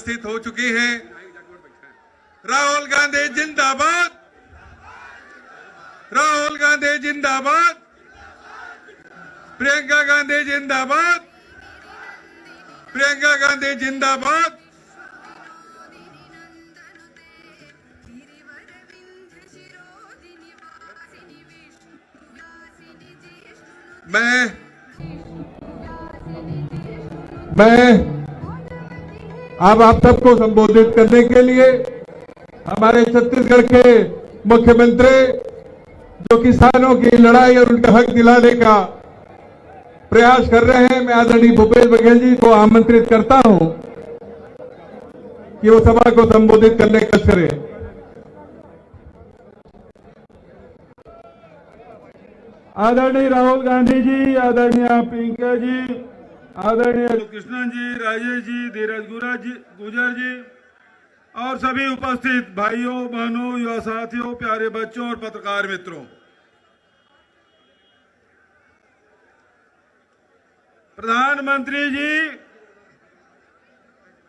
उपस्थित हो चुकी हैं। राहुल गांधी जिंदाबाद, राहुल गांधी जिंदाबाद, प्रियंका गांधी जिंदाबाद, प्रियंका गांधी जिंदाबाद। मैं अब आप सबको संबोधित करने के लिए हमारे छत्तीसगढ़ के मुख्यमंत्री जो किसानों की लड़ाई और उनका हक दिलाने का प्रयास कर रहे हैं, मैं आदरणीय भूपेश बघेल जी को आमंत्रित करता हूं कि वो सभा को संबोधित करने का करें। आदरणीय राहुल गांधी जी, आदरणीय प्रियंका जी, आदरणीय कृष्णन जी, राजेश जी, धीरज गुजर जी और सभी उपस्थित भाइयों बहनों, युवा साथियों, प्यारे बच्चों और पत्रकार मित्रों, प्रधानमंत्री जी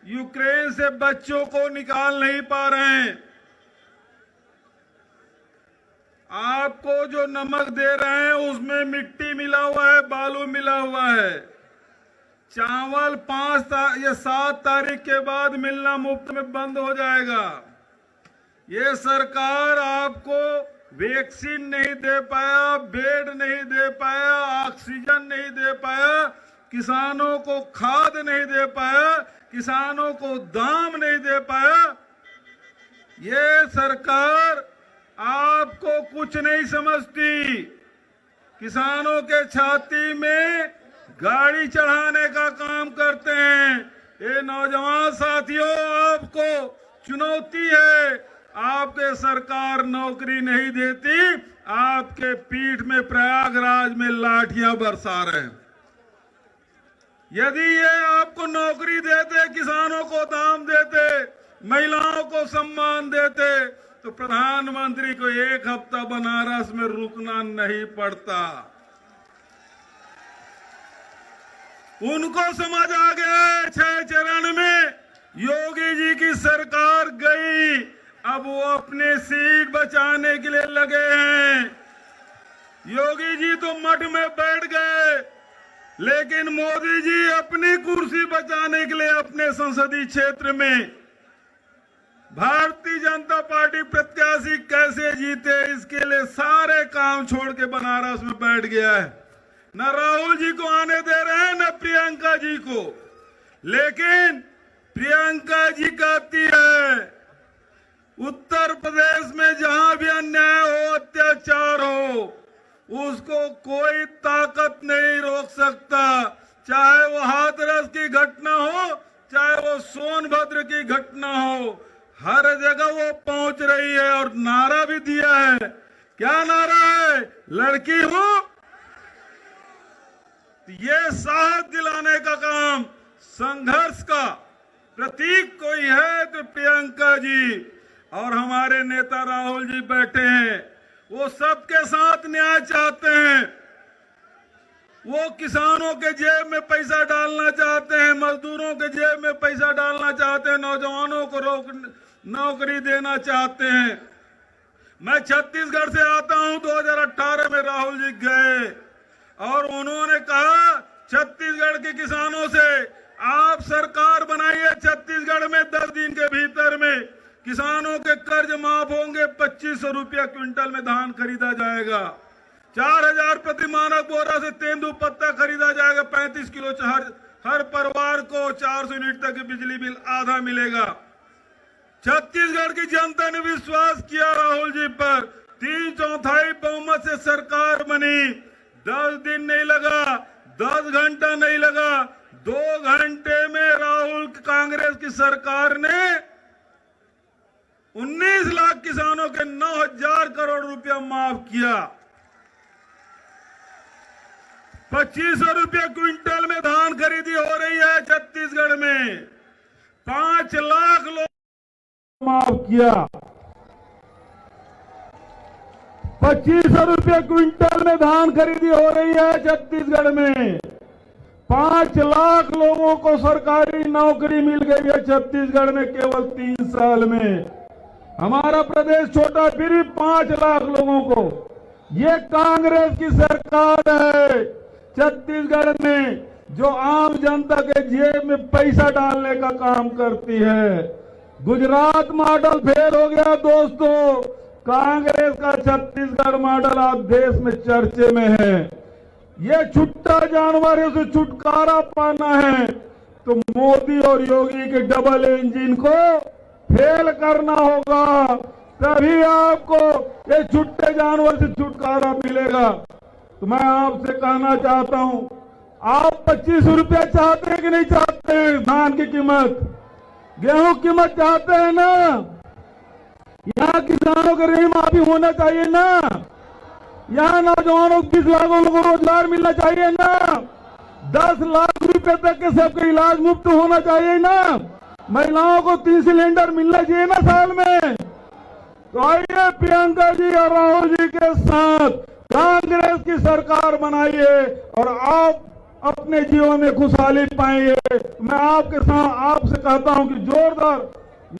यूक्रेन से बच्चों को निकाल नहीं पा रहे हैं। आपको जो नमक दे रहे हैं उसमें मिट्टी मिला हुआ है, बालू मिला हुआ है। चावल 5 या 7 तारीख के बाद मिलना मुफ्त में बंद हो जाएगा। ये सरकार आपको वैक्सीन नहीं दे पाया, बेड नहीं दे पाया, ऑक्सीजन नहीं दे पाया, किसानों को खाद नहीं दे पाया, किसानों को दाम नहीं दे पाया। ये सरकार आपको कुछ नहीं समझती। किसानों के छाती में गाड़ी चढ़ाने का काम करते हैं। ये नौजवान साथियों, आपको चुनौती है। आपके सरकार नौकरी नहीं देती, आपके पीठ में प्रयागराज में लाठियां बरसा रहे हैं। यदि ये आपको नौकरी देते, किसानों को दाम देते, महिलाओं को सम्मान देते, तो प्रधानमंत्री को 1 हफ्ता बनारस में रुकना नहीं पड़ता। उनको समझ आ गया 6 चरण में योगी जी की सरकार गई, अब वो अपने सीट बचाने के लिए लगे हैं। योगी जी तो मठ में बैठ गए, लेकिन मोदी जी अपनी कुर्सी बचाने के लिए अपने संसदीय क्षेत्र में भारतीय जनता पार्टी प्रत्याशी कैसे जीते, इसके लिए सारे काम छोड़ के बनारस में बैठ गया है। न राहुल जी को आने दे रहे हैं, न प्रियंका जी को। लेकिन प्रियंका जी कहती है उत्तर प्रदेश में जहां भी अन्याय हो, अत्याचार हो, उसको कोई ताकत नहीं रोक सकता। चाहे वो हाथरस की घटना हो, चाहे वो सोनभद्र की घटना हो, हर जगह वो पहुंच रही है और नारा भी दिया है। क्या नारा है? लड़की हूं। ये साहस दिलाने का काम, संघर्ष का प्रतीक कोई है तो प्रियंका जी और हमारे नेता राहुल जी बैठे हैं। वो सबके साथ न्याय चाहते हैं। वो किसानों के जेब में पैसा डालना चाहते हैं, मजदूरों के जेब में पैसा डालना चाहते हैं, नौजवानों को नौकरी देना चाहते हैं। मैं छत्तीसगढ़ से आता हूं। 2018 में राहुल जी गए और उन्होंने कहा छत्तीसगढ़ के किसानों से, आप सरकार बनाइए, छत्तीसगढ़ में 10 दिन के भीतर में किसानों के कर्ज माफ होंगे, 2500 रुपया क्विंटल में धान खरीदा जाएगा, 4000 प्रति मानक बोरा से तेंदूपत्ता खरीदा जाएगा, 35 किलो हर परिवार को 400 यूनिट तक बिजली बिल आधा मिलेगा। छत्तीसगढ़ की जनता ने विश्वास किया राहुल जी पर, 3/4 बहुमत से सरकार बनी। 10 दिन नहीं लगा, 10 घंटा नहीं लगा, 2 घंटे में राहुल कांग्रेस की सरकार ने 19 लाख किसानों के 9000 करोड़ रुपया माफ किया। 2500 रुपया क्विंटल में धान खरीदी हो रही है छत्तीसगढ़ में। 5 लाख लोग माफ किया। 2500 रुपया क्विंटल में धान खरीदी हो रही है छत्तीसगढ़ में। 5 लाख लोगों को सरकारी नौकरी मिल गई है छत्तीसगढ़ में केवल 3 साल में। हमारा प्रदेश छोटा, फिर भी 5 लाख लोगों को। ये कांग्रेस की सरकार है छत्तीसगढ़ में, जो आम जनता के जेब में पैसा डालने का काम करती है। गुजरात मॉडल फेल हो गया दोस्तों, कांग्रेस का छत्तीसगढ़ मॉडल आज देश में चर्चे में है। ये छुट्टा जानवरों से छुटकारा पाना है तो मोदी और योगी के डबल इंजन को फेल करना होगा, तभी आपको ये छुट्टे जानवर से छुटकारा मिलेगा। तो मैं आपसे कहना चाहता हूं, आप 25 रुपया चाहते हैं कि नहीं चाहते हैं? धान की कीमत, गेहूं की कीमत चाहते हैं ना? यहाँ किसानों का ऋण माफी होना चाहिए ना? यहाँ नौजवानों को 20 लाख लोगों को रोजगार मिलना चाहिए ना? 10 लाख रुपए तक के सबका इलाज मुफ्त होना चाहिए ना? महिलाओं को 3 सिलेंडर मिलना चाहिए ना साल में? तो आइए प्रियंका जी और राहुल जी के साथ कांग्रेस की सरकार बनाइए और आप अपने जीवन में खुशहाली पाएंगे। मैं आपसे कहता हूं कि जोरदार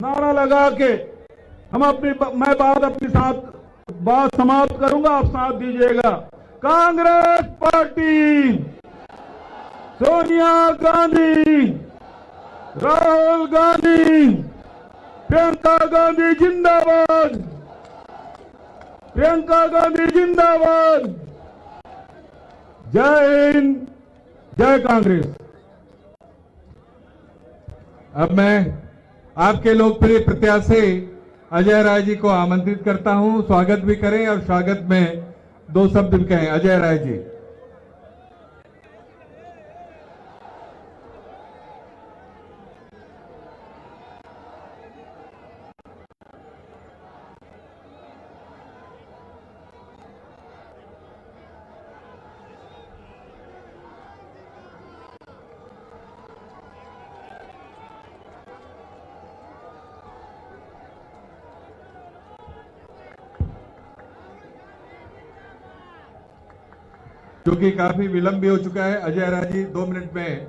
नारा लगा के मैं बात समाप्त करूंगा, आप साथ दीजिएगा। कांग्रेस पार्टी, सोनिया गांधी, राहुल गांधी, प्रियंका गांधी जिंदाबाद, प्रियंका गांधी जिंदाबाद। जय हिंद, जय कांग्रेस। अब मैं आपके लोकप्रिय प्रत्याशी अजय राय जी को आमंत्रित करता हूं, स्वागत भी करें और स्वागत में 2 शब्द भी कहें। अजय राय जी। क्योंकि काफी विलंब भी हो चुका है, अजय राय जी 2 मिनट में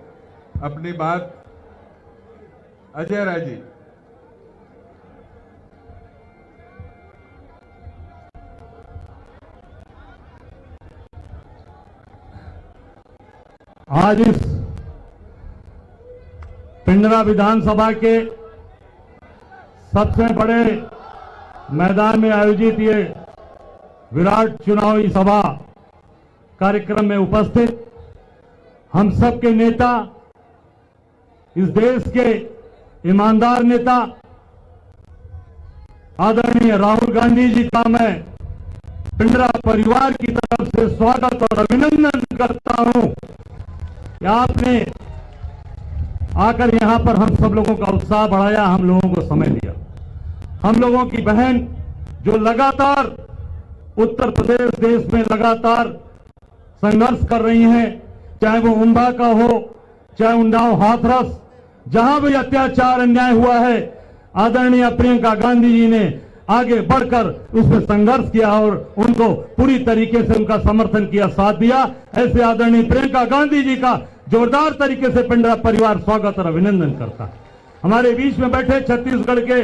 अपनी बात। अजय राय जी। आज इस पिंडरा विधानसभा के सबसे बड़े मैदान में आयोजित ये विराट चुनावी सभा कार्यक्रम में उपस्थित हम सब के नेता, इस देश के ईमानदार नेता आदरणीय राहुल गांधी जी का मैं पिंडरा परिवार की तरफ से स्वागत और अभिनंदन करता हूं कि आपने आकर यहां पर हम सब लोगों का उत्साह बढ़ाया, हम लोगों को समय दिया। हम लोगों की बहन जो लगातार उत्तर प्रदेश देश में लगातार संघर्ष कर रही हैं, चाहे वो उम्बा का हो, चाहे उन्नाव हाथरस, जहां भी अत्याचार अन्याय हुआ है, आदरणीय प्रियंका गांधी जी ने आगे बढ़कर उसमें संघर्ष किया और उनको पूरी तरीके से उनका समर्थन किया, साथ दिया। ऐसे आदरणीय प्रियंका गांधी जी का जोरदार तरीके से पिंडरा परिवार स्वागत और अभिनंदन करता है। हमारे बीच में बैठे छत्तीसगढ़ के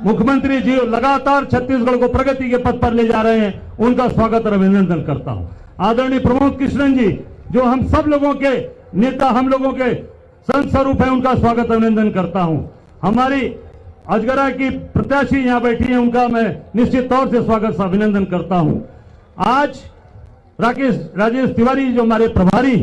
मुख्यमंत्री जी लगातार छत्तीसगढ़ को प्रगति के पथ पर ले जा रहे हैं, उनका स्वागत और अभिनंदन करता हूं। आदरणीय प्रमोद कृष्णन जी जो हम सब लोगों के नेता, हम लोगों के संत स्वरूप है, उनका स्वागत अभिनंदन करता हूं। हमारी अजगरा की प्रत्याशी यहां बैठी है, उनका मैं निश्चित तौर से स्वागत से अभिनंदन करता हूं। आज राजेश तिवारी जो हमारे प्रभारी,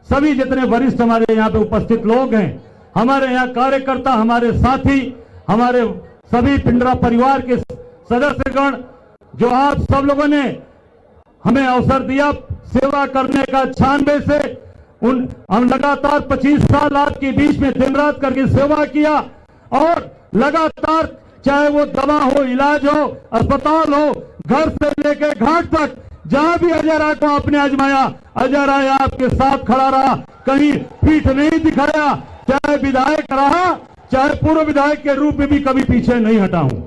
सभी जितने वरिष्ठ हमारे यहाँ पे उपस्थित लोग हैं, हमारे यहाँ कार्यकर्ता, हमारे साथी, हमारे सभी पिंडरा परिवार के सदस्यगण, जो आप सब लोगों ने हमें अवसर दिया सेवा करने का 96 से हम लगातार 25 साल आपके बीच में दिन रात करके सेवा किया और लगातार चाहे वो दवा हो, इलाज हो, अस्पताल हो, घर से लेकर घाट तक जहां भी अजय राय को आपने आजमाया, अजय राय आपके साथ खड़ा रहा, कहीं पीठ नहीं दिखाया। चाहे विधायक रहा, चाहे पूर्व विधायक के रूप में भी कभी पीछे नहीं हटा हूं।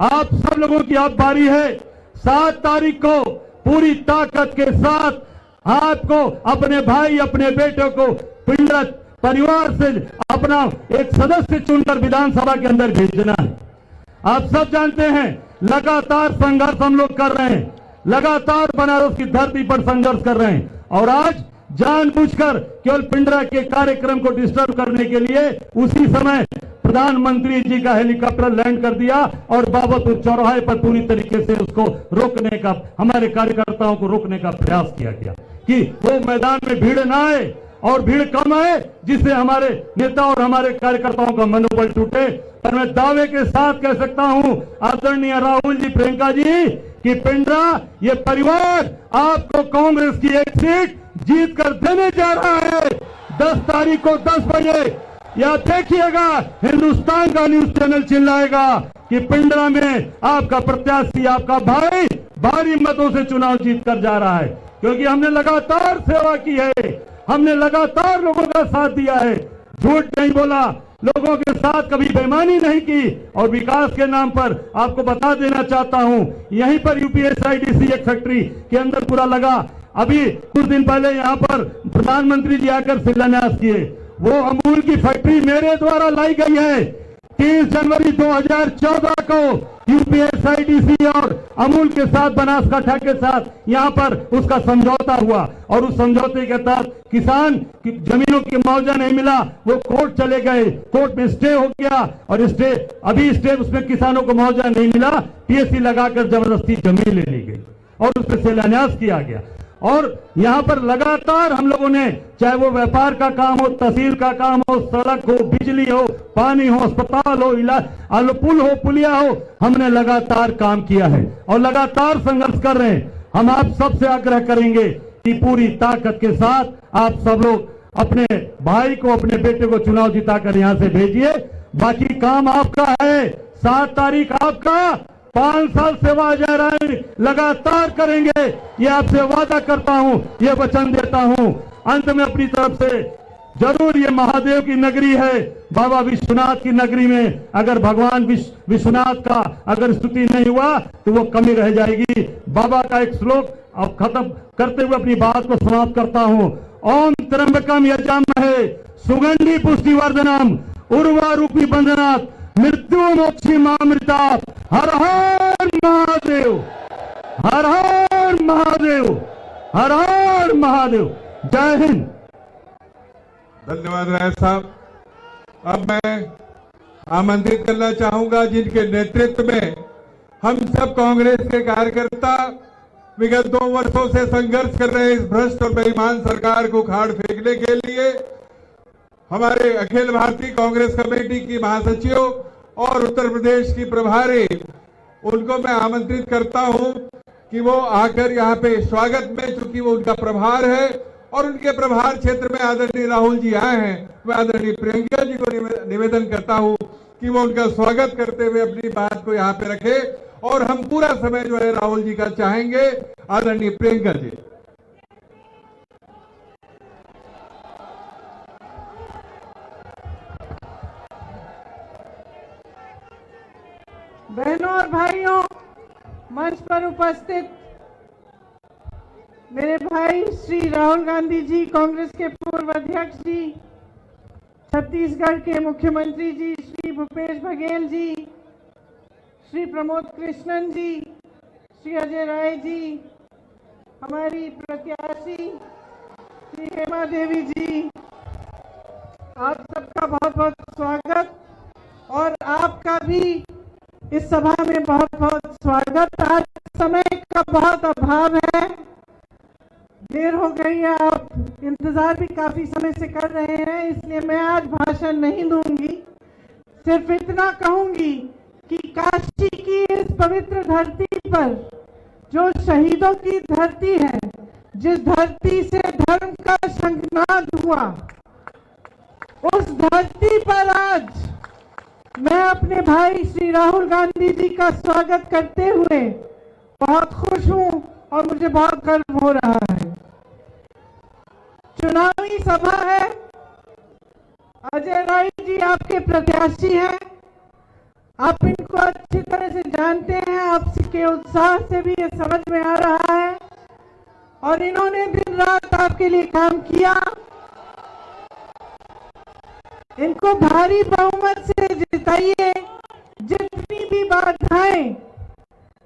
आप सब लोगों की अब बारी है। 7 तारीख को पूरी ताकत के साथ आपको अपने भाई अपने बेटे को पिंडरा परिवार से अपना एक सदस्य चुनकर विधानसभा के अंदर भेजना है। आप सब जानते हैं लगातार संघर्ष हम लोग कर रहे हैं, लगातार बनारस की धरती पर संघर्ष कर रहे हैं और आज जानबूझकर केवल पिंडरा के कार्यक्रम को डिस्टर्ब करने के लिए उसी समय प्रधानमंत्री जी का हेलीकॉप्टर लैंड कर दिया और बाबतपुर चौराहे पर पूरी तरीके से उसको रोकने का, हमारे कार्यकर्ताओं को रोकने का प्रयास किया गया कि वो मैदान में भीड़ ना आए और भीड़ कम आए, जिससे हमारे नेता और हमारे कार्यकर्ताओं का मनोबल टूटे। पर मैं दावे के साथ कह सकता हूं आदरणीय राहुल जी, प्रियंका जी, कि पिंडरा ये परिवार आपको कांग्रेस की एक सीट जीत कर देने जा रहा है 10 तारीख को 10 बजे। या देखिएगा हिंदुस्तान का न्यूज चैनल चिल्लाएगा कि पिंडरा में आपका प्रत्याशी, आपका भाई भारी मतों से चुनाव जीत कर जा रहा है, क्योंकि हमने लगातार सेवा की है, हमने लगातार लोगों का साथ दिया है, झूठ नहीं बोला, लोगों के साथ कभी बेईमानी नहीं की। और विकास के नाम पर आपको बता देना चाहता हूं, यहीं पर यूपीएसआईडीसी एक फैक्ट्री के अंदर पूरा लगा, अभी कुछ दिन पहले यहां पर प्रधानमंत्री जी आकर शिलान्यास किए, वो अमूल की फैक्ट्री मेरे द्वारा लाई गई है। 30 जनवरी 2014 को यूपीएसआईडीसी और अमूल के साथ, बनासकांठा के साथ यहां पर उसका समझौता हुआ और उस समझौते के तहत किसान की जमीनों की मुआवजा नहीं मिला, वो कोर्ट चले गए, कोर्ट में स्टे हो गया और स्टे उसमें किसानों को मुआवजा नहीं मिला, पीएससी लगाकर जबरदस्ती जमीन ले ली गई और उस पर शिलान्यास किया गया। और यहां पर लगातार हम लोगों ने, चाहे वो व्यापार का काम हो, तहसील का काम हो, सड़क हो, बिजली हो, पानी हो, अस्पताल हो, इलाज, पुल हो, पुलिया हो, हमने लगातार काम किया है और लगातार संघर्ष कर रहे हैं। हम आप सबसे आग्रह करेंगे कि पूरी ताकत के साथ आप सब लोग अपने भाई को, अपने बेटे को चुनाव जिताकर यहां से भेजिए। बाकी काम आपका है, 7 तारीख आपका, 5 साल सेवा अजय राय लगातार करेंगे, ये आपसे वादा करता हूं, ये वचन देता हूं। अंत में अपनी तरफ से जरूर, ये महादेव की नगरी है, बाबा विश्वनाथ की नगरी में अगर भगवान विश्वनाथ का अगर स्तुति नहीं हुआ तो वो कमी रह जाएगी। बाबा का एक श्लोक अब खत्म करते हुए अपनी बात को समाप्त करता हूं। ओम त्र्यंबकम यजामहे सुगंधि पुष्टिवर्धनम उर्वारुकि बंधनात् मृत्यु मोक्षी मामृता। हर हर महादेव, हर हर महादेव, हर हर महादेव। जय हिंद। धन्यवाद राय साहब। अब मैं आमंत्रित करना चाहूंगा जिनके नेतृत्व में हम सब कांग्रेस के कार्यकर्ता विगत 2 वर्षों से संघर्ष कर रहे इस भ्रष्ट और बेईमान सरकार को उखाड़ फेंकने के लिए, हमारे अखिल भारतीय कांग्रेस कमेटी की महासचिव और उत्तर प्रदेश की प्रभारी, उनको मैं आमंत्रित करता हूं कि वो आकर यहाँ पे स्वागत में, चूंकि वो उनका प्रभार है और उनके प्रभार क्षेत्र में आदरणीय राहुल जी आए हैं, मैं आदरणीय प्रियंका जी को निवेदन करता हूं कि वो उनका स्वागत करते हुए अपनी बात को यहाँ पे रखे और हम पूरा समय जो है राहुल जी का चाहेंगे। आदरणीय प्रियंका जी। बहनों और भाइयों, मंच पर उपस्थित मेरे भाई श्री राहुल गांधी जी, कांग्रेस के पूर्व अध्यक्ष जी, छत्तीसगढ़ के मुख्यमंत्री जी श्री भूपेश बघेल जी, श्री प्रमोद कृष्णन जी, श्री अजय राय जी, हमारी प्रत्याशी श्री हेमा देवी जी, आप सबका बहुत बहुत स्वागत और आपका भी इस सभा में बहुत बहुत स्वागत। आज समय का बहुत अभाव है, देर हो गई है, आप इंतजार भी काफी समय से कर रहे हैं, इसलिए मैं आज भाषण नहीं दूंगी। सिर्फ इतना कहूंगी कि काशी की इस पवित्र धरती पर जो शहीदों की धरती है, जिस धरती से धर्म का शंखनाद हुआ, उस धरती पर आज मैं अपने भाई श्री राहुल गांधी जी का स्वागत करते हुए बहुत खुश हूं और मुझे बहुत गर्व हो रहा है। चुनावी सभा है, अजय राय जी आपके प्रत्याशी हैं, आप इनको अच्छी तरह से जानते हैं, आपके उत्साह से भी ये समझ में आ रहा है। और इन्होंने दिन रात आपके लिए काम किया। इनको भारी बहुमत से जिताइए। जितनी भी बाधाएं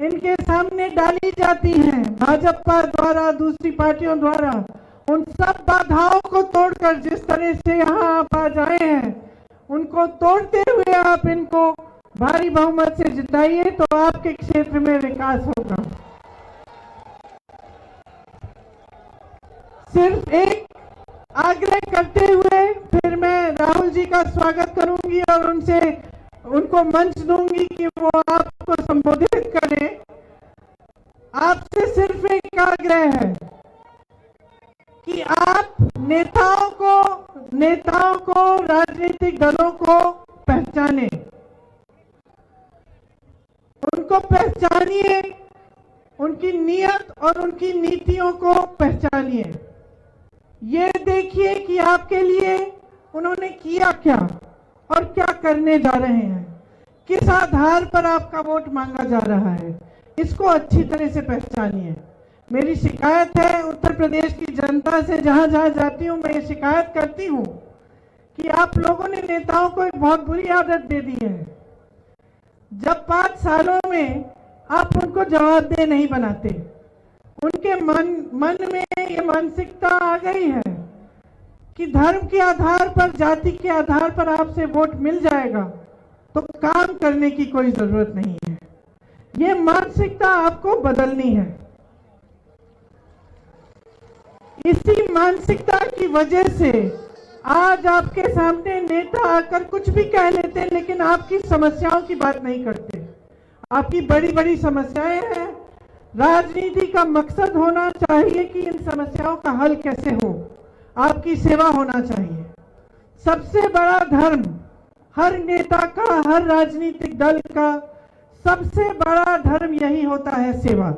इनके सामने डाली जाती हैं भाजपा द्वारा, दूसरी पार्टियों द्वारा, उन सब बाधाओं को तोड़कर जिस तरह से यहाँ आप आ जाए हैं, उनको तोड़ते हुए आप इनको भारी बहुमत से जिताइए, तो आपके क्षेत्र में विकास होगा। सिर्फ एक आग्रह करते हुए फिर मैं राहुल जी का स्वागत करूंगी और उनको मंच दूंगी कि वो आपको संबोधित करें। आपसे सिर्फ एक आग्रह है कि आप नेताओं को राजनीतिक दलों को पहचानें, उनको पहचानिए, उनकी नीयत और उनकी नीतियों को पहचानिए। ये देखिए कि आपके लिए उन्होंने किया क्या और क्या करने जा रहे हैं, किस आधार पर आपका वोट मांगा जा रहा है, इसको अच्छी तरह से पहचानिए। मेरी शिकायत है उत्तर प्रदेश की जनता से, जहां जहां जाती हूं मैं ये शिकायत करती हूं कि आप लोगों ने नेताओं को एक बहुत बुरी आदत दे दी है। जब 5 सालों में आप उनको जवाबदेह नहीं बनाते, उनके मन में ये मानसिकता आ गई है कि धर्म के आधार पर, जाति के आधार पर आपसे वोट मिल जाएगा तो काम करने की कोई जरूरत नहीं है। ये मानसिकता आपको बदलनी है। इसी मानसिकता की वजह से आज आपके सामने नेता आकर कुछ भी कह लेते हैं, लेकिन आपकी समस्याओं की बात नहीं करते। आपकी बड़ी बड़ी समस्याएं हैं। राजनीति का मकसद होना चाहिए कि इन समस्याओं का हल कैसे हो, आपकी सेवा होना चाहिए। सबसे बड़ा धर्म हर नेता का, हर राजनीतिक दल का सबसे बड़ा धर्म यही होता है, सेवा।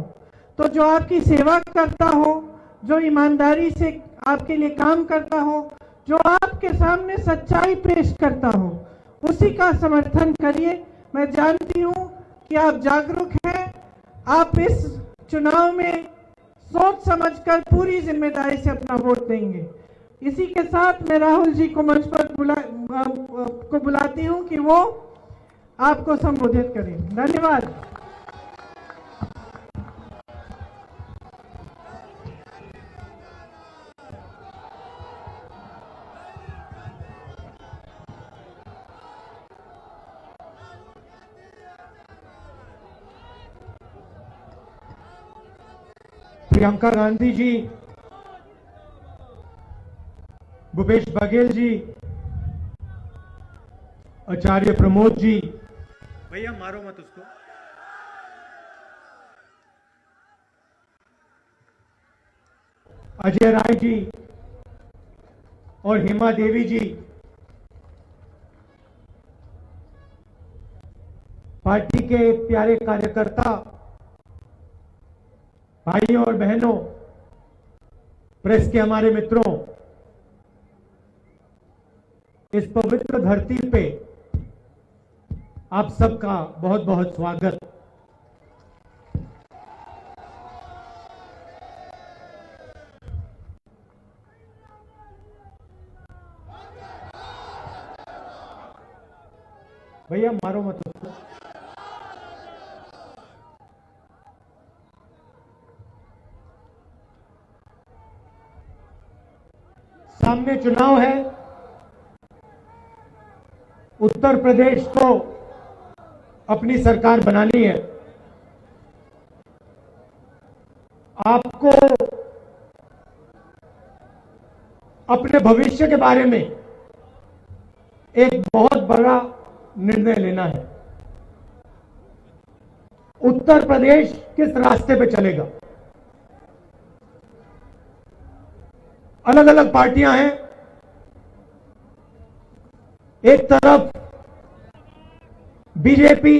तो जो आपकी सेवा करता हो, जो ईमानदारी से आपके लिए काम करता हो, जो आपके सामने सच्चाई पेश करता हो, उसी का समर्थन करिए। मैं जानती हूं कि आप जागरूक हैं। आप इस चुनाव में सोच समझकर पूरी जिम्मेदारी से अपना वोट देंगे। इसी के साथ मैं राहुल जी को मंच पर बुलाती हूं कि वो आपको संबोधित करें। धन्यवाद। प्रियंका गांधी जी, भूपेश बघेल जी, आचार्य प्रमोद जी, भैया मारो मत उसको, अजय राय जी और हेमा देवी जी, पार्टी के प्यारे कार्यकर्ता भाइयों और बहनों, प्रेस के हमारे मित्रों, इस पवित्र धरती पे आप सबका बहुत बहुत स्वागत। भैया मारो मत उसको। सामने चुनाव है। उत्तर प्रदेश को अपनी सरकार बनानी है। आपको अपने भविष्य के बारे में एक बहुत बड़ा निर्णय लेना है। उत्तर प्रदेश किस रास्ते पे चलेगा? अलग अलग पार्टियां हैं। एक तरफ बीजेपी,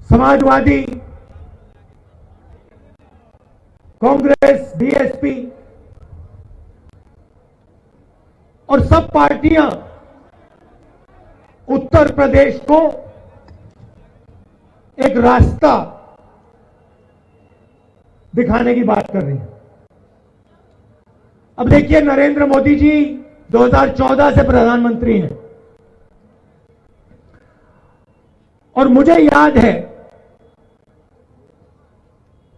समाजवादी, कांग्रेस, बीएसपी और सब पार्टियां उत्तर प्रदेश को एक रास्ता दिखाने की बात कर रही है। अब देखिए, नरेंद्र मोदी जी 2014 से प्रधानमंत्री हैं और मुझे याद है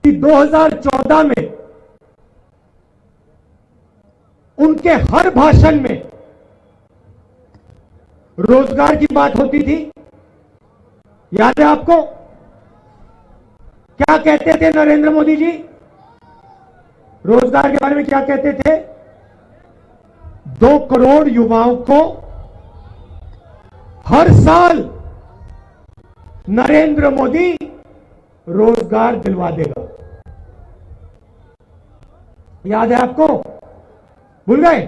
कि 2014 में उनके हर भाषण में रोजगार की बात होती थी। याद है आपको? क्या कहते थे नरेंद्र मोदी जी? रोजगार के बारे में क्या कहते थे? 2 करोड़ युवाओं को हर साल नरेंद्र मोदी रोजगार दिलवा देगा। याद है आपको? भूल गए?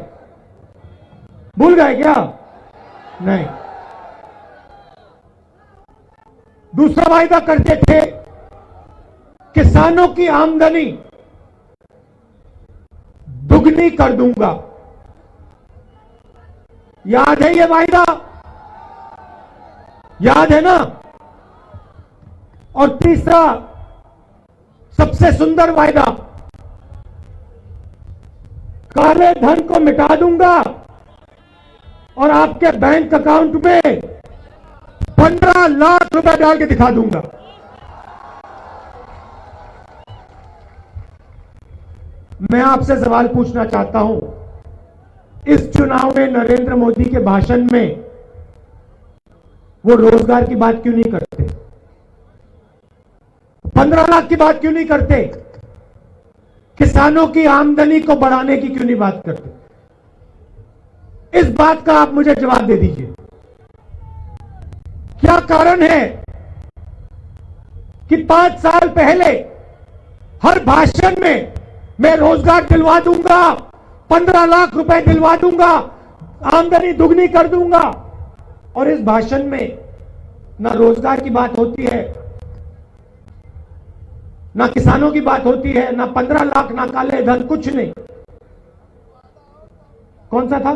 भूल गए क्या? नहीं। दूसरा वायदा करते थे, किसानों की आमदनी दुगनी कर दूंगा। याद है ये वायदा? याद है ना? और तीसरा सबसे सुंदर वायदा, काले धन को मिटा दूंगा और आपके बैंक अकाउंट में 15 लाख रुपए डाल के दिखा दूंगा। मैं आपसे सवाल पूछना चाहता हूं, इस चुनाव में नरेंद्र मोदी के भाषण में वो रोजगार की बात क्यों नहीं करते? 15 लाख की बात क्यों नहीं करते? किसानों की आमदनी को बढ़ाने की क्यों नहीं बात करते? इस बात का आप मुझे जवाब दे दीजिए। क्या कारण है कि 5 साल पहले हर भाषण में मैं रोजगार दिलवा दूंगा, 15 लाख रुपए दिलवा दूंगा, आमदनी दुगनी कर दूंगा, और इस भाषण में ना रोजगार की बात होती है, ना किसानों की बात होती है, ना 15 लाख, ना काले धन, कुछ नहीं। कौन सा था?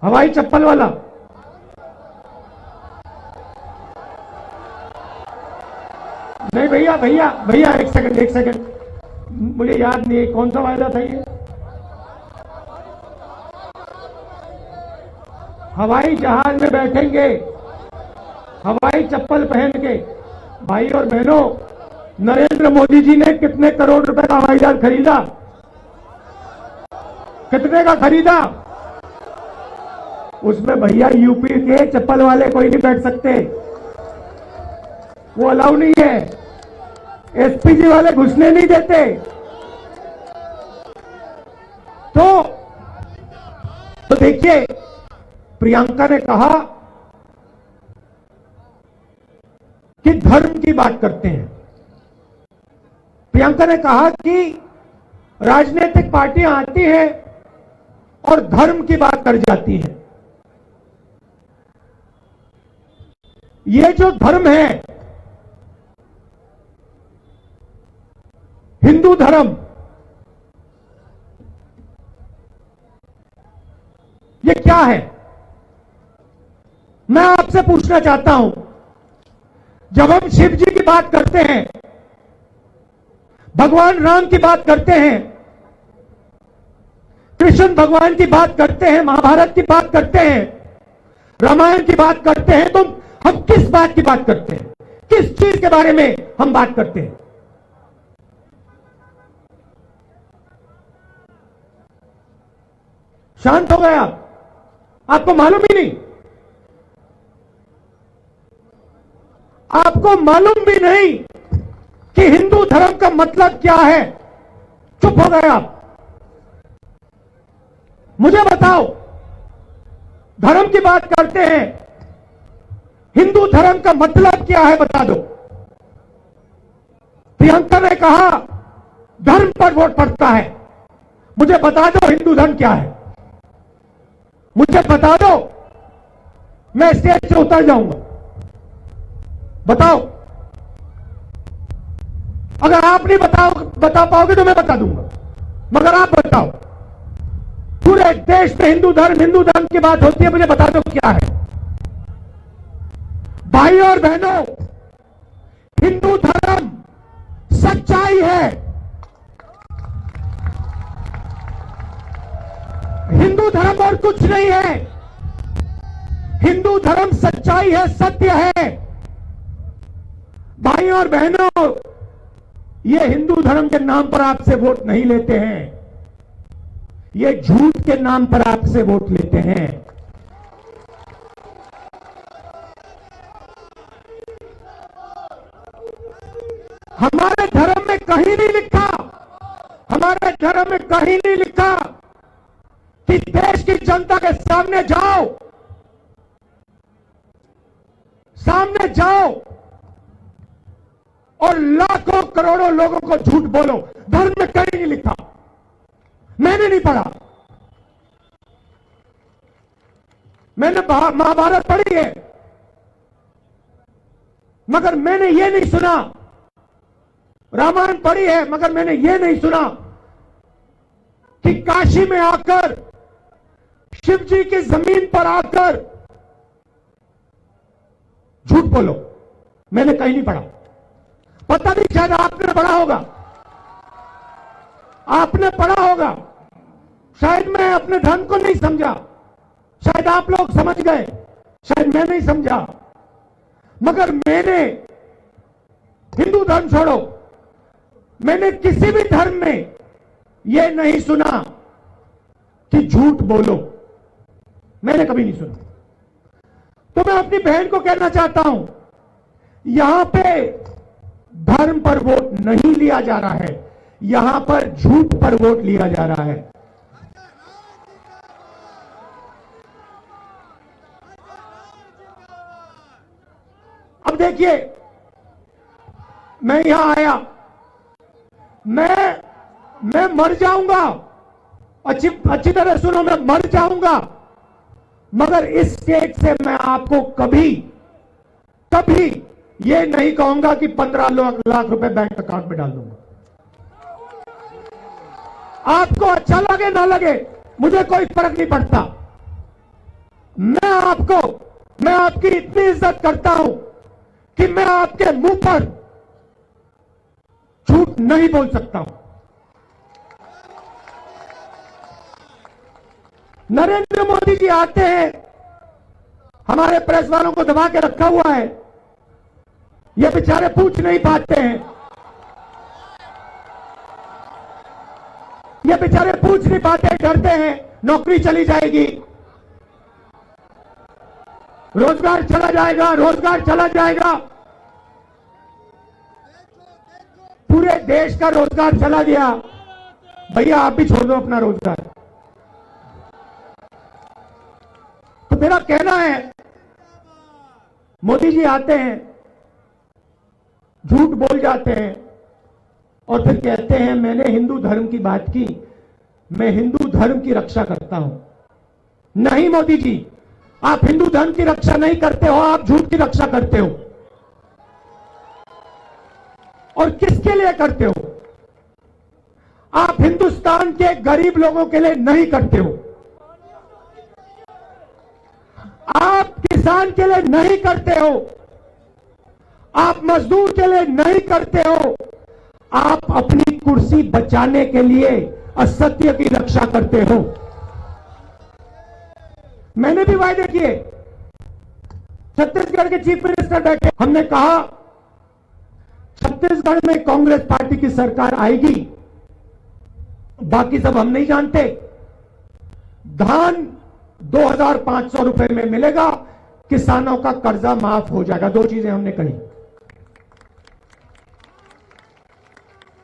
हवाई चप्पल वाला। नहीं भैया, भैया भैया, एक सेकंड, मुझे याद नहीं है कौन सा वायदा था ये। हवाई जहाज में बैठेंगे हवाई चप्पल पहन के। भाई और बहनों, नरेंद्र मोदी जी ने कितने करोड़ रुपए का हवाई जहाज खरीदा? कितने का खरीदा? उसमें भैया यूपी के चप्पल वाले कोई नहीं बैठ सकते, वो अलाउ नहीं है। एसपीजी वाले घुसने नहीं देते। तो देखिए, प्रियंका ने कहा कि धर्म की बात करते हैं। प्रियंका ने कहा कि राजनीतिक पार्टियां आती हैं और धर्म की बात कर जाती हैं। ये जो धर्म है, हिंदू धर्म, ये क्या है? मैं आपसे पूछना चाहता हूं, जब हम शिव जी की बात करते हैं, भगवान राम की बात करते हैं, कृष्ण भगवान की बात करते हैं, महाभारत की बात करते हैं, रामायण की बात करते हैं, तो हम किस बात की बात करते हैं? किस चीज के बारे में हम बात करते हैं? शांत हो गए आप? आपको मालूम ही नहीं? आपको मालूम भी नहीं कि हिंदू धर्म का मतलब क्या है? चुप हो गए आप? मुझे बताओ, धर्म की बात करते हैं, हिंदू धर्म का मतलब क्या है बता दो। प्रियंका ने कहा धर्म पर वोट पड़ता है। मुझे बता दो हिंदू धर्म क्या है? मुझे बता दो, मैं स्टेज से उतर जाऊंगा। बताओ। अगर आप नहीं बता पाओगे तो मैं बता दूंगा, मगर आप बताओ। पूरे देश में हिंदू धर्म की बात होती है, मुझे बता दो क्या है? भाई और बहनों, हिंदू धर्म सच्चाई है। हिंदू धर्म और कुछ नहीं है। हिंदू धर्म सच्चाई है, सत्य है। भाइयों और बहनों, ये हिंदू धर्म के नाम पर आपसे वोट नहीं लेते हैं, ये झूठ के नाम पर आपसे वोट लेते हैं। हमारे धर्म में कहीं नहीं लिखा, हमारे धर्म में कहीं नहीं लिखा कि देश की जनता के सामने जाओ, सामने जाओ और लाखों करोड़ों लोगों को झूठ बोलो। धर्म में कहीं नहीं लिखा, मैंने नहीं पढ़ा। मैंने महाभारत पढ़ी है, मगर मैंने ये नहीं सुना। रामायण पढ़ी है, मगर मैंने ये नहीं सुना कि काशी में आकर, शिव जी की जमीन पर आकर झूठ बोलो। मैंने कहीं नहीं पढ़ा। पता नहीं, शायद आपने पढ़ा होगा, आपने पढ़ा होगा। शायद मैं अपने धर्म को नहीं समझा, शायद आप लोग समझ गए, शायद मैं नहीं समझा। मगर मैंने, हिंदू धर्म छोड़ो, मैंने किसी भी धर्म में यह नहीं सुना कि झूठ बोलो। मैंने कभी नहीं सुना। तो मैं अपनी बहन को कहना चाहता हूं, यहां पे धर्म पर वोट नहीं लिया जा रहा है, यहां पर झूठ पर वोट लिया जा रहा है। अब देखिए, मैं यहां आया, मैं मर जाऊंगा। अच्छी तरह सुनो, मैं मर जाऊंगा, मगर इस स्टेज से मैं आपको कभी ये नहीं कहूंगा कि 15 लाख रुपए बैंक अकाउंट में डाल दूंगा। आपको अच्छा लगे ना लगे, मुझे कोई फर्क नहीं पड़ता। मैं आपकी इतनी इज्जत करता हूं कि मैं आपके मुंह पर झूठ नहीं बोल सकता हूं। नरेंद्र मोदी जी आते हैं, हमारे प्रेस वालों को दबा के रखा हुआ है, ये बेचारे पूछ नहीं पाते हैं, ये बेचारे पूछ नहीं पाते, डरते हैं नौकरी चली जाएगी, रोजगार चला जाएगा, रोजगार चला जाएगा। पूरे देश का रोजगार चला गया। भैया आप भी छोड़ दो अपना रोजगार। तो मेरा कहना है, मोदी जी आते हैं, झूठ बोल जाते हैं और फिर कहते हैं मैंने हिंदू धर्म की बात की, मैं हिंदू धर्म की रक्षा करता हूं। नहीं मोदी जी, आप हिंदू धर्म की रक्षा नहीं करते हो, आप झूठ की रक्षा करते हो। और किसके लिए करते हो? आप हिंदुस्तान के गरीब लोगों के लिए नहीं करते हो, आप किसान के लिए नहीं करते हो, आप मजदूर के लिए नहीं करते हो, आप अपनी कुर्सी बचाने के लिए असत्य की रक्षा करते हो। मैंने भी वायदे किए, छत्तीसगढ़ के चीफ मिनिस्टर बैठे, हमने कहा छत्तीसगढ़ में कांग्रेस पार्टी की सरकार आएगी, बाकी सब हम नहीं जानते। धान 2500 रुपए में मिलेगा, किसानों का कर्जा माफ हो जाएगा। 2 चीजें हमने कही।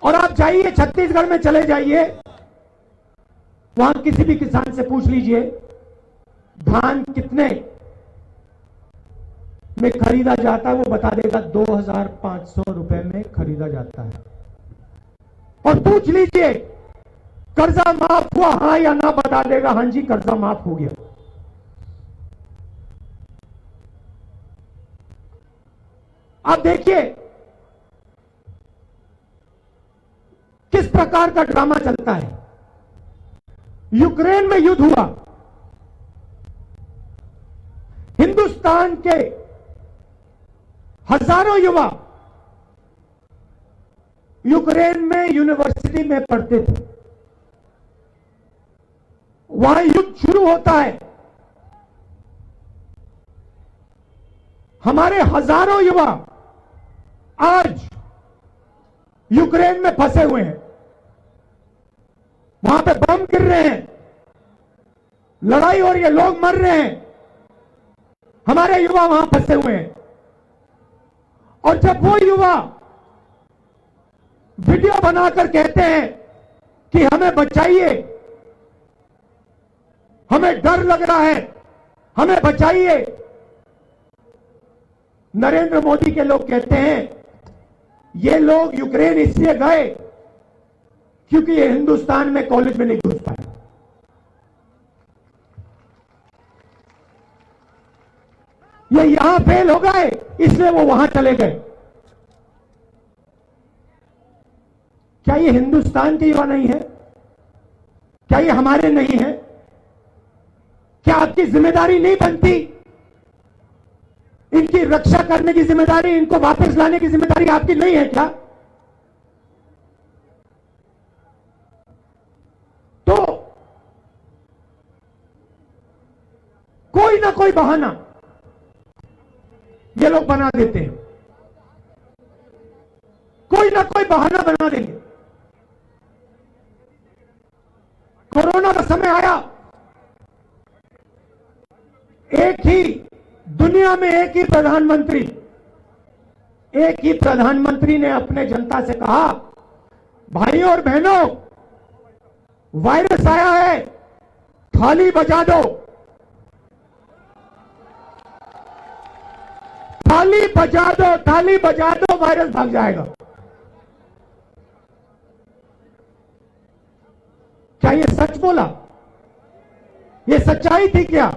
और आप जाइए छत्तीसगढ़ में, चले जाइए, वहां किसी भी किसान से पूछ लीजिए धान कितने में खरीदा जाता है, वो बता देगा 2500 रुपए में खरीदा जाता है। और पूछ लीजिए कर्जा माफ हुआ हां या ना, बता देगा हां जी कर्जा माफ हो गया। आप देखिए किस प्रकार का ड्रामा चलता है। यूक्रेन में युद्ध हुआ, हिंदुस्तान के हजारों युवा यूक्रेन में यूनिवर्सिटी में पढ़ते थे, वहां युद्ध शुरू होता है, हमारे हजारों युवा आज यूक्रेन में फंसे हुए हैं, वहां पे बम गिर रहे हैं, लड़ाई हो रही है, लोग मर रहे हैं, हमारे युवा वहां फंसे हुए हैं। और जब वो युवा वीडियो बनाकर कहते हैं कि हमें बचाइए, हमें डर लग रहा है, हमें बचाइए, नरेंद्र मोदी के लोग कहते हैं ये लोग यूक्रेन इसलिए गए क्योंकि ये हिंदुस्तान में कॉलेज में नहीं घुस पाए। ये यहां फेल हो गए इसलिए वो वहां चले गए। क्या ये हिंदुस्तान के युवा नहीं है? क्या ये हमारे नहीं है? क्या आपकी जिम्मेदारी नहीं बनती? इनकी रक्षा करने की जिम्मेदारी, इनको वापस लाने की जिम्मेदारी आपकी नहीं है क्या? तो कोई ना कोई बहाना ये लोग बना देते हैं, कोई ना कोई बहाना बना देंगे। कोरोना का समय आया, एक ही दुनिया में एक ही प्रधानमंत्री ने अपने जनता से कहा, भाइयों और बहनों, वायरस आया है, थाली बजा दो, थाली बजा दो, थाली बजा दो, वायरस भाग जाएगा। क्या ये सच बोला? ये सच्चाई थी क्या?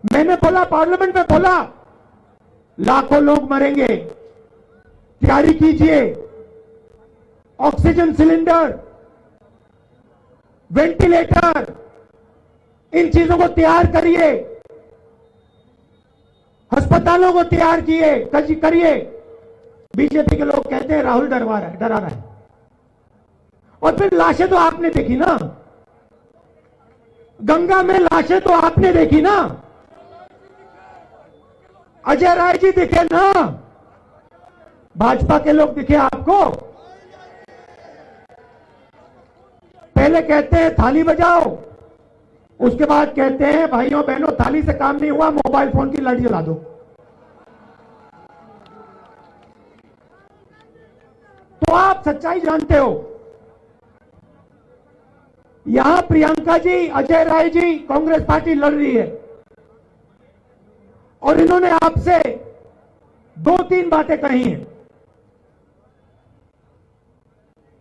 मैंने बोला, पार्लियामेंट में बोला, लाखों लोग मरेंगे, तैयारी कीजिए, ऑक्सीजन सिलेंडर, वेंटिलेटर, इन चीजों को तैयार करिए, अस्पतालों को तैयार करिए। बीजेपी के लोग कहते हैं राहुल डरा रहा है। और फिर लाशें तो आपने देखी ना, गंगा में लाशें तो आपने देखी ना, अजय राय जी दिखे ना, भाजपा के लोग दिखे आपको? पहले कहते हैं थाली बजाओ, उसके बाद कहते हैं भाइयों बहनों थाली से काम नहीं हुआ, मोबाइल फोन की लाइट जला दो। तो आप सच्चाई जानते हो। यहां प्रियंका जी, अजय राय जी, कांग्रेस पार्टी लड़ रही है और इन्होंने आपसे 2-3 बातें कही हैं।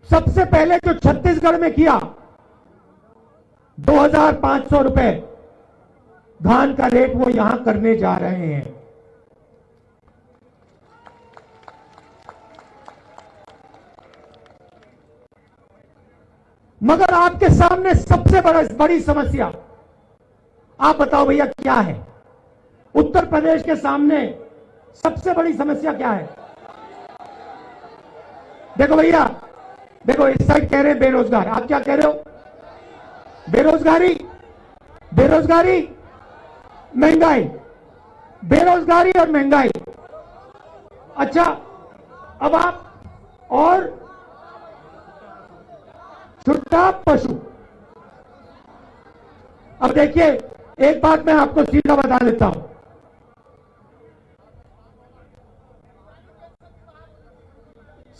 सबसे पहले जो छत्तीसगढ़ में किया, 2500 रुपए धान का रेट वो यहां करने जा रहे हैं। मगर आपके सामने सबसे बड़ी समस्या, आप बताओ भैया क्या है? उत्तर प्रदेश के सामने सबसे बड़ी समस्या क्या है? देखो भैया, देखो इस साइड कह रहे हैं बेरोजगार, आप क्या कह रहे हो? बेरोजगारी, महंगाई, बेरोजगारी और महंगाई। अच्छा, अब आप और छुट्टा पशु। अब देखिए, एक बात मैं आपको सीधा बता देता हूं,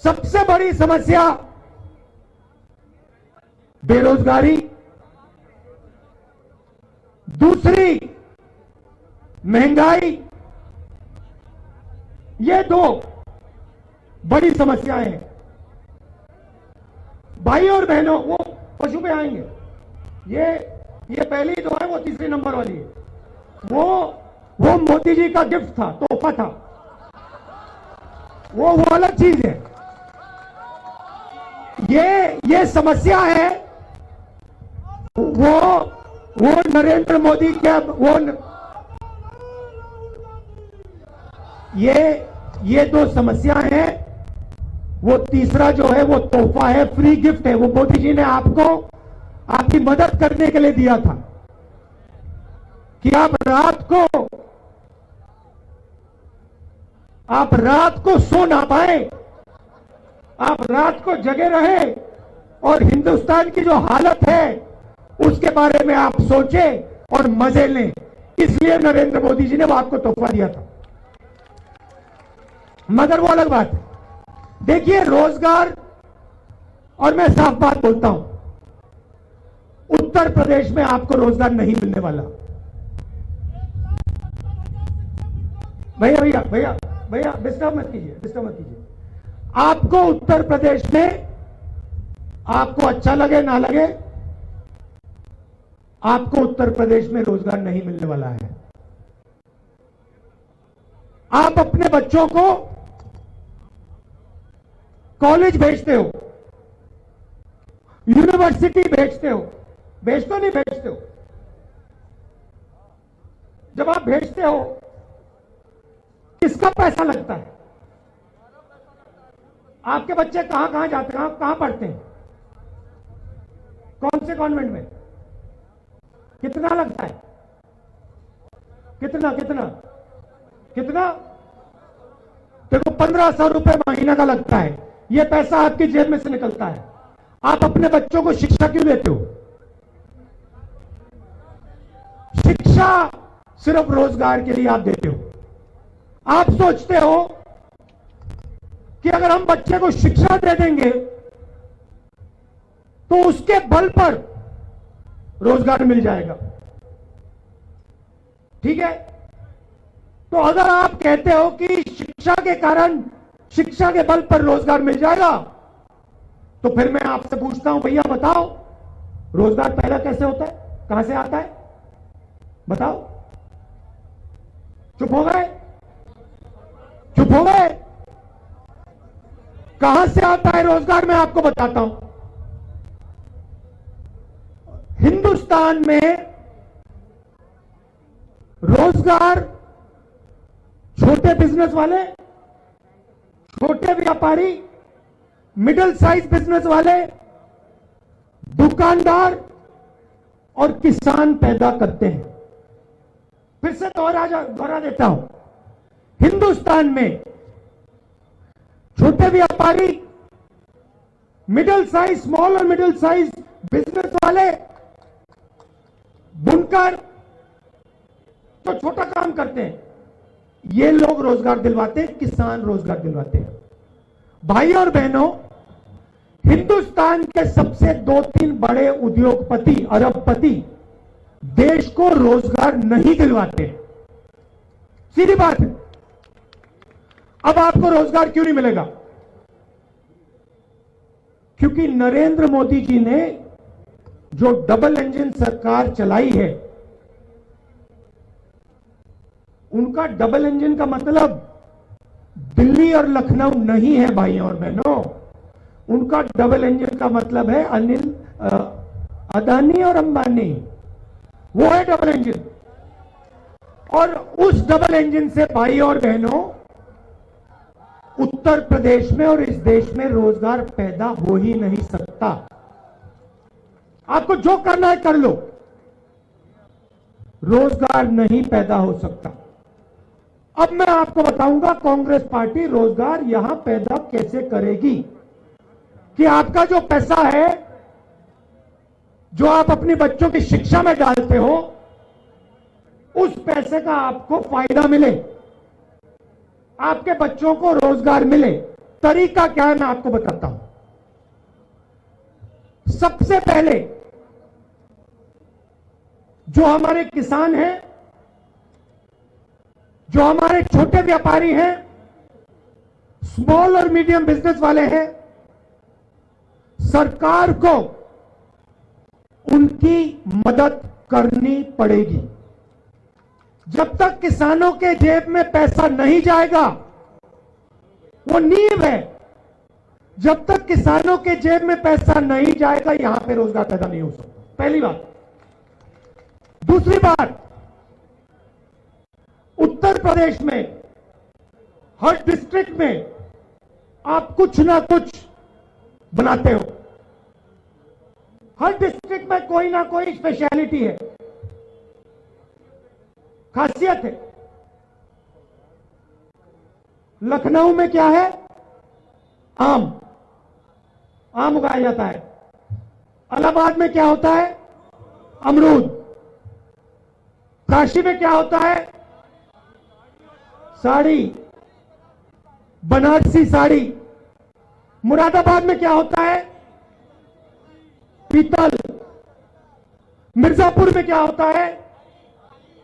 सबसे बड़ी समस्या बेरोजगारी, दूसरी महंगाई, ये 2 बड़ी समस्याएं हैं। भाई और बहनों, वो पशु पे आएंगे, ये पहली जो है वो तीसरे नंबर वाली है। वो मोदी जी का गिफ्ट था, तोहफा था, वो अलग चीज है। ये समस्या है, वो नरेंद्र मोदी के ये 2 समस्याएं हैं वो तीसरा जो है वो तोहफा है, फ्री गिफ्ट है, वो मोदी जी ने आपको आपकी मदद करने के लिए दिया था कि आप रात को सो ना पाए, आप रात को जगे रहे और हिंदुस्तान की जो हालत है उसके बारे में आप सोचे और मजे लें। इसलिए नरेंद्र मोदी जी ने वो आपको तोहफा दिया था। मगर वो अलग बात है। देखिए, रोजगार, और मैं साफ बात बोलता हूं, उत्तर प्रदेश में आपको रोजगार नहीं मिलने वाला। भैया भैया भैया भैया डिस्टर्ब मत कीजिए। आपको उत्तर प्रदेश में, आपको अच्छा लगे ना लगे, आपको उत्तर प्रदेश में रोजगार नहीं मिलने वाला है। आप अपने बच्चों को कॉलेज भेजते हो, यूनिवर्सिटी भेजते हो, नहीं भेजते हो। जब आप भेजते हो, किसका पैसा लगता है? आपके बच्चे कहां जाते हैं, कहां पढ़ते हैं, कौन से कॉन्वेंट में? कितना लगता है? कितना देखो, 1500 रुपए महीना का लगता है। यह पैसा आपकी जेब में से निकलता है। आप अपने बच्चों को शिक्षा क्यों देते हो? शिक्षा सिर्फ रोजगार के लिए आप देते हो। आप सोचते हो कि अगर हम बच्चे को शिक्षा दे देंगे तो उसके बल पर रोजगार मिल जाएगा। ठीक है, तो अगर आप कहते हो कि शिक्षा के कारण, शिक्षा के बल पर रोजगार मिल जाएगा, तो फिर मैं आपसे पूछता हूं, भैया बताओ, रोजगार पैदा कैसे होता है, कहां से आता है? बताओ। चुप हो गए? कहां से आता है रोजगार? मैं आपको बताता हूं। हिंदुस्तान में रोजगार छोटे बिजनेस वाले, छोटे व्यापारी, मिडिल साइज बिजनेस वाले, दुकानदार और किसान पैदा करते हैं। फिर से दोहरा देता हूं। हिंदुस्तान में छोटे व्यापारी, मिडिल साइज, स्मॉल और मिडिल साइज बिजनेस वाले, बुनकर, तो छोटा काम करते हैं, ये लोग रोजगार दिलवाते हैं, किसान रोजगार दिलवाते हैं। भाई और बहनों, हिंदुस्तान के सबसे 2-3 बड़े उद्योगपति, अरबपति देश को रोजगार नहीं दिलवाते। सीधी बात है। अब आपको रोजगार क्यों नहीं मिलेगा? क्योंकि नरेंद्र मोदी जी ने जो डबल इंजन सरकार चलाई है, उनका डबल इंजन का मतलब दिल्ली और लखनऊ नहीं है भाइयों और बहनों। उनका डबल इंजन का मतलब है अदानी और अंबानी, वो है डबल इंजन। और उस डबल इंजन से भाइयों और बहनों, उत्तर प्रदेश में और इस देश में रोजगार पैदा हो ही नहीं सकता। आपको जो करना है कर लो, रोजगार नहीं पैदा हो सकता। अब मैं आपको बताऊंगा कांग्रेस पार्टी रोजगार यहां पैदा कैसे करेगी। कि आपका जो पैसा है, जो आप अपने बच्चों की शिक्षा में डालते हो, उस पैसे का आपको फायदा मिले, आपके बच्चों को रोजगार मिले। तरीका क्या है मैं आपको बताता हूं। सबसे पहले जो हमारे किसान हैं, जो हमारे छोटे व्यापारी हैं, स्मॉल और मीडियम बिजनेस वाले हैं, सरकार को उनकी मदद करनी पड़ेगी। जब तक किसानों के जेब में पैसा नहीं जाएगा, वो नींव है, जब तक किसानों के जेब में पैसा नहीं जाएगा, यहां पे रोजगार पैदा नहीं हो सकता। पहली बात। दूसरी बात, उत्तर प्रदेश में हर डिस्ट्रिक्ट में आप कुछ ना कुछ बनाते हो। हर डिस्ट्रिक्ट में कोई ना कोई स्पेशलिटी है, खासियत है। लखनऊ में क्या है? आम उगाया जाता है। इलाहाबाद में क्या होता है? अमरूद। काशी में क्या होता है? साड़ी, बनारसी साड़ी। मुरादाबाद में क्या होता है? पीतल। मिर्जापुर में क्या होता है?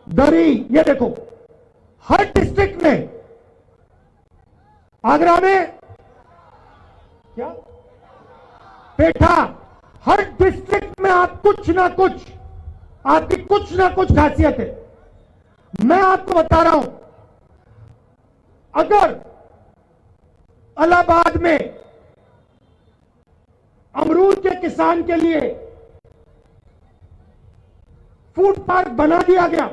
दरी। ये देखो, हर डिस्ट्रिक्ट में, आगरा में क्या? पेठा। हर डिस्ट्रिक्ट में आप कुछ ना कुछ, आपकी कुछ ना कुछ खासियत है। मैं आपको बता रहा हूं, अगर इलाहाबाद में अमरूद के किसान के लिए फूड पार्क बना दिया गया,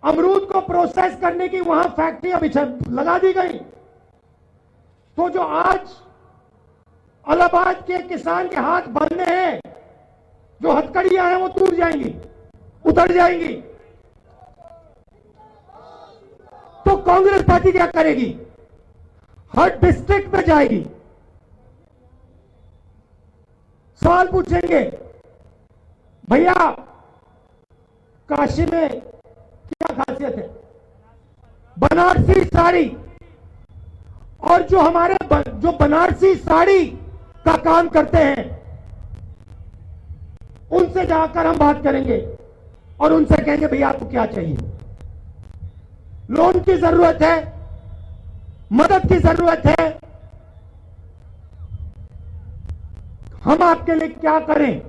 अमरूद को प्रोसेस करने की वहां फैक्ट्रियां लगा दी गई, तो जो आज इलाहाबाद के किसान के हाथ बंधे हैं, जो हथकड़ियां हैं वो टूट जाएंगी, उतर जाएंगी। तो कांग्रेस पार्टी क्या करेगी? हर डिस्ट्रिक्ट में जाएगी, सवाल पूछेंगे, भैया काशी में क्या खासियत है? बनारसी साड़ी। और जो हमारे जो बनारसी साड़ी का काम करते हैं, उनसे जाकर हम बात करेंगे और उनसे कहेंगे भैया आपको क्या चाहिए? लोन की जरूरत है, मदद की जरूरत है, हम आपके लिए क्या करें?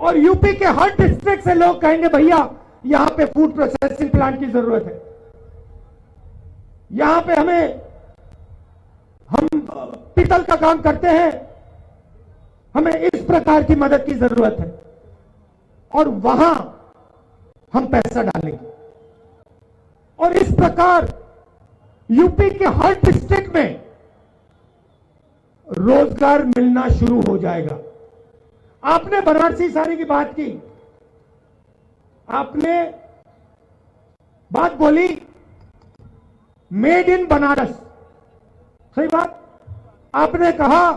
और यूपी के हर डिस्ट्रिक्ट से लोग कहेंगे भैया यहां पे फूड प्रोसेसिंग प्लांट की जरूरत है, यहां पे हम पीतल का काम करते हैं, हमें इस प्रकार की मदद की जरूरत है, और वहां हम पैसा डालेंगे। और इस प्रकार यूपी के हर डिस्ट्रिक्ट में रोजगार मिलना शुरू हो जाएगा। आपने बनारसी साड़ी की बात की, आपने बात बोली मेड इन बनारस, सही बात। आपने कहा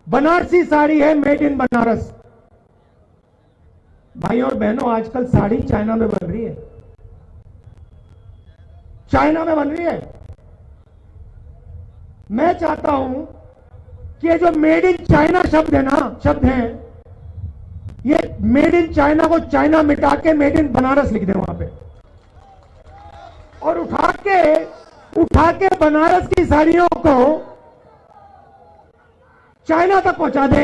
बनारसी साड़ी है मेड इन बनारस। भाई और बहनों, आजकल साड़ी चाइना में बन रही है, चाइना में बन रही है। मैं चाहता हूं कि ये जो मेड इन चाइना शब्द हैं, ये मेड इन चाइना को चाइना मिटा के मेड इन बनारस लिख दे वहां पे, और उठा के बनारस की साड़ियों को चाइना तक पहुंचा दे।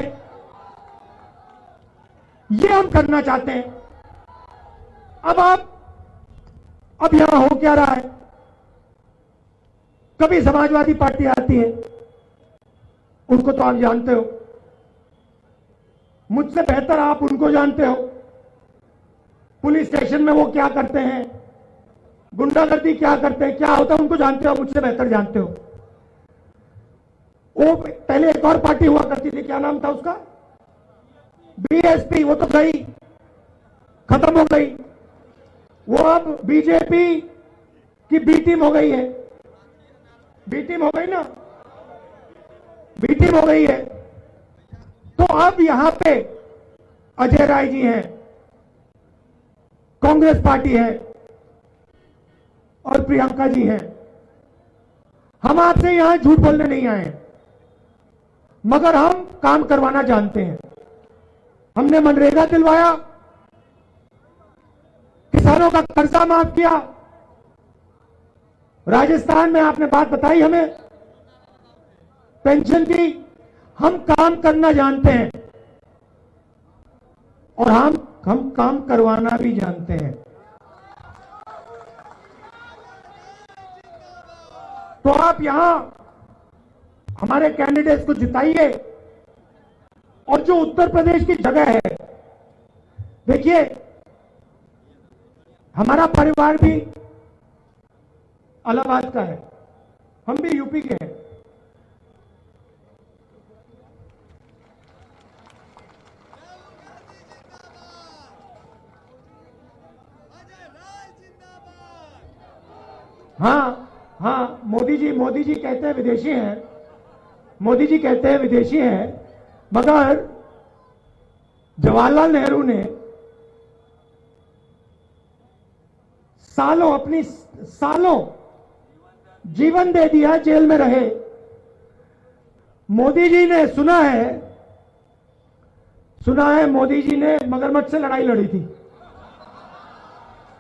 ये हम करना चाहते हैं। अब यहां हो क्या रहा है? कभी समाजवादी पार्टी आती है, उनको तो आप जानते हो, मुझसे बेहतर आप उनको जानते हो। पुलिस स्टेशन में वो क्या करते हैं, गुंडागर्दी क्या करते हैं, क्या होता है, उनको जानते हो, मुझसे बेहतर जानते हो। वो पहले एक और पार्टी हुआ करती थी, क्या नाम था उसका? बीएसपी। वो तो गई, खत्म हो गई। वो अब बीजेपी की बी टीम हो गई है। बी टीम हो गई ना, बी टीम हो गई है। तो अब यहां पे अजय राय जी हैं, कांग्रेस पार्टी है, और प्रियंका जी हैं। हम आपसे यहां झूठ बोलने नहीं आए हैं, मगर हम काम करवाना जानते हैं। हमने मनरेगा दिलवाया, किसानों का कर्जा माफ किया, राजस्थान में आपने बात बताई हमें पेंशन की। हम काम करना जानते हैं, और हम काम करवाना भी जानते हैं। तो आप यहां हमारे कैंडिडेट्स को जिताइए। और जो उत्तर प्रदेश की जगह है, देखिए हमारा परिवार भी इलाहाबाद का है, हम भी यूपी के हैं। हाँ, मोदी जी कहते हैं विदेशी हैं, मोदी जी कहते हैं विदेशी हैं, मगर जवाहरलाल नेहरू ने सालों जीवन दे दिया, जेल में रहे। मोदी जी ने सुना है मोदी जी ने मगरमच्छ से लड़ाई लड़ी थी,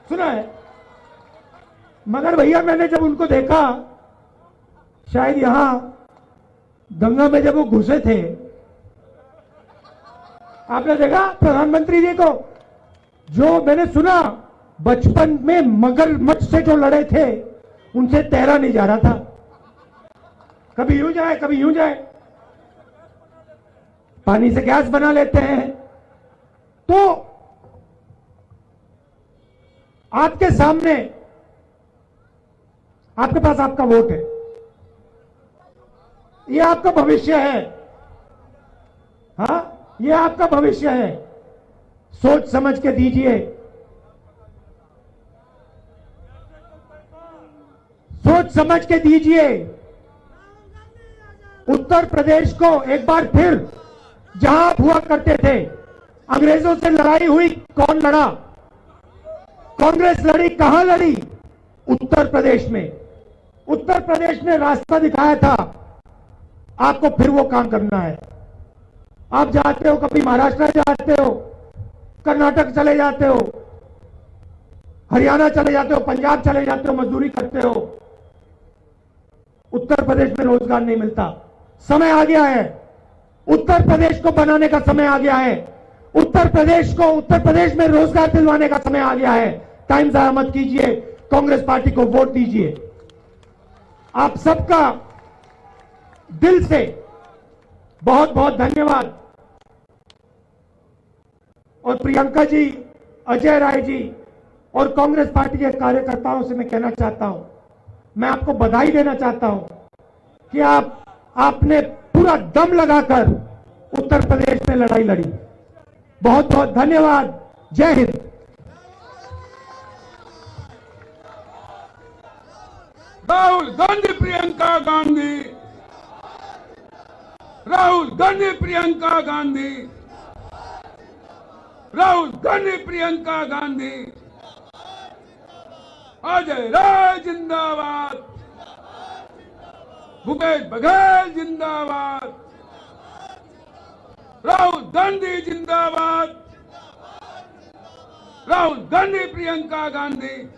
सुना है। मगर भैया मैंने जब उनको देखा, शायद यहां गंगा में जब वो घुसे थे, आपने देखा प्रधानमंत्री जी को, जो मैंने सुना बचपन में मगरमच्छ से जो लड़े थे उनसे तैरा नहीं जा रहा था, कभी यूं जाए कभी यूं जाए, पानी से गैस बना लेते हैं। तो आपके सामने, आपके पास आपका वोट है, ये आपका भविष्य है, हाँ ये आपका भविष्य है, सोच समझ के दीजिए, सोच समझ के दीजिए। उत्तर प्रदेश को एक बार फिर, जहां आप हुआ करते थे, अंग्रेजों से लड़ाई हुई, कौन लड़ा? कांग्रेस लड़ी, कहां लड़ी? उत्तर प्रदेश में। उत्तर प्रदेश ने रास्ता दिखाया था, आपको फिर वो काम करना है। आप जाते हो, कभी महाराष्ट्र जाते हो, कर्नाटक चले जाते हो, हरियाणा चले जाते हो, पंजाब चले जाते हो, मजदूरी करते हो, उत्तर प्रदेश में रोजगार नहीं मिलता। समय आ गया है, उत्तर प्रदेश को बनाने का समय आ गया है, उत्तर प्रदेश में रोजगार दिलवाने का समय आ गया है। टाइम जाया मत कीजिए, कांग्रेस पार्टी को वोट दीजिए। आप सबका दिल से बहुत बहुत धन्यवाद। और प्रियंका जी, अजय राय जी और कांग्रेस पार्टी के कार्यकर्ताओं से मैं कहना चाहता हूं, मैं आपको बधाई देना चाहता हूं कि आपने पूरा दम लगाकर उत्तर प्रदेश में लड़ाई लड़ी। बहुत बहुत धन्यवाद। जय हिंद। राहुल गांधी, प्रियंका गांधी, राहुल गांधी, प्रियंका गांधी, राहुल गांधी, प्रियंका गांधी, अजय राय जिंदाबाद, भूपेश बघेल जिंदाबाद, राहुल गांधी जिंदाबाद, राहुल गांधी, प्रियंका गांधी।